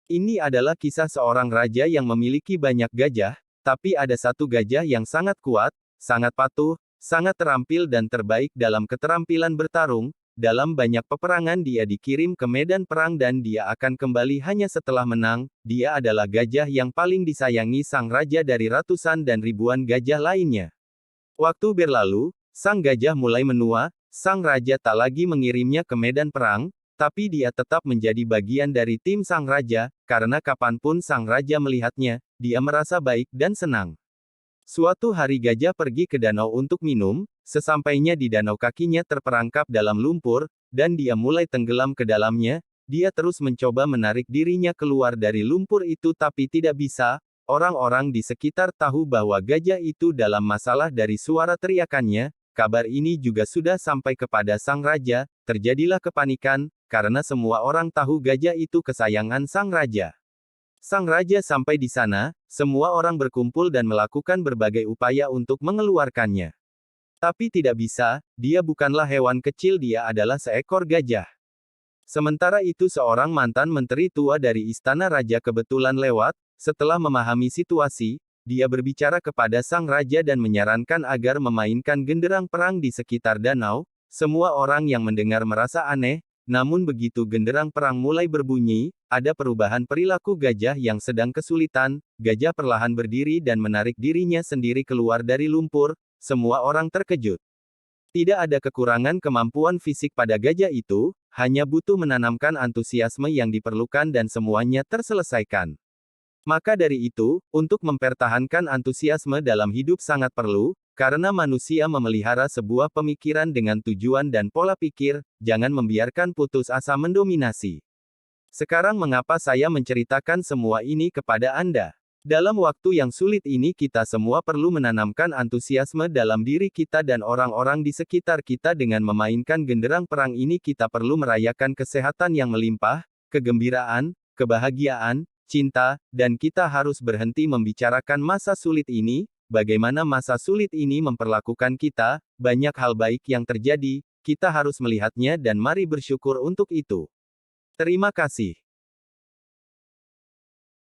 Ini adalah kisah seorang raja yang memiliki banyak gajah, tapi ada satu gajah yang sangat kuat, sangat patuh, sangat terampil dan terbaik dalam keterampilan bertarung. Dalam banyak peperangan dia dikirim ke medan perang dan dia akan kembali hanya setelah menang. Dia adalah gajah yang paling disayangi sang raja dari ratusan dan ribuan gajah lainnya. Waktu berlalu, sang gajah mulai menua, sang raja tak lagi mengirimnya ke medan perang, tapi dia tetap menjadi bagian dari tim sang raja, karena kapanpun sang raja melihatnya, dia merasa baik dan senang. Suatu hari gajah pergi ke danau untuk minum, sesampainya di danau kakinya terperangkap dalam lumpur, dan dia mulai tenggelam ke dalamnya. Dia terus mencoba menarik dirinya keluar dari lumpur itu tapi tidak bisa. Orang-orang di sekitar tahu bahwa gajah itu dalam masalah dari suara teriakannya. Kabar ini juga sudah sampai kepada sang raja. Terjadilah kepanikan, karena semua orang tahu gajah itu kesayangan sang raja. Sang raja sampai di sana, semua orang berkumpul dan melakukan berbagai upaya untuk mengeluarkannya. Tapi tidak bisa, dia bukanlah hewan kecil, dia adalah seekor gajah. Sementara itu seorang mantan menteri tua dari istana raja kebetulan lewat. Setelah memahami situasi, dia berbicara kepada sang raja dan menyarankan agar memainkan genderang perang di sekitar danau. Semua orang yang mendengar merasa aneh, namun begitu genderang perang mulai berbunyi, ada perubahan perilaku gajah yang sedang kesulitan. Gajah perlahan berdiri dan menarik dirinya sendiri keluar dari lumpur. Semua orang terkejut. Tidak ada kekurangan kemampuan fisik pada gajah itu, hanya butuh menanamkan antusiasme yang diperlukan dan semuanya terselesaikan. Maka dari itu, untuk mempertahankan antusiasme dalam hidup sangat perlu, karena manusia memelihara sebuah pemikiran dengan tujuan dan pola pikir, jangan membiarkan putus asa mendominasi. Sekarang mengapa saya menceritakan semua ini kepada Anda? Dalam waktu yang sulit ini kita semua perlu menanamkan antusiasme dalam diri kita dan orang-orang di sekitar kita dengan memainkan genderang perang ini kita perlu merayakan kesehatan yang melimpah, kegembiraan, kebahagiaan, cinta, dan kita harus berhenti membicarakan masa sulit ini, bagaimana masa sulit ini memperlakukan kita, banyak hal baik yang terjadi, kita harus melihatnya dan mari bersyukur untuk itu. Terima kasih.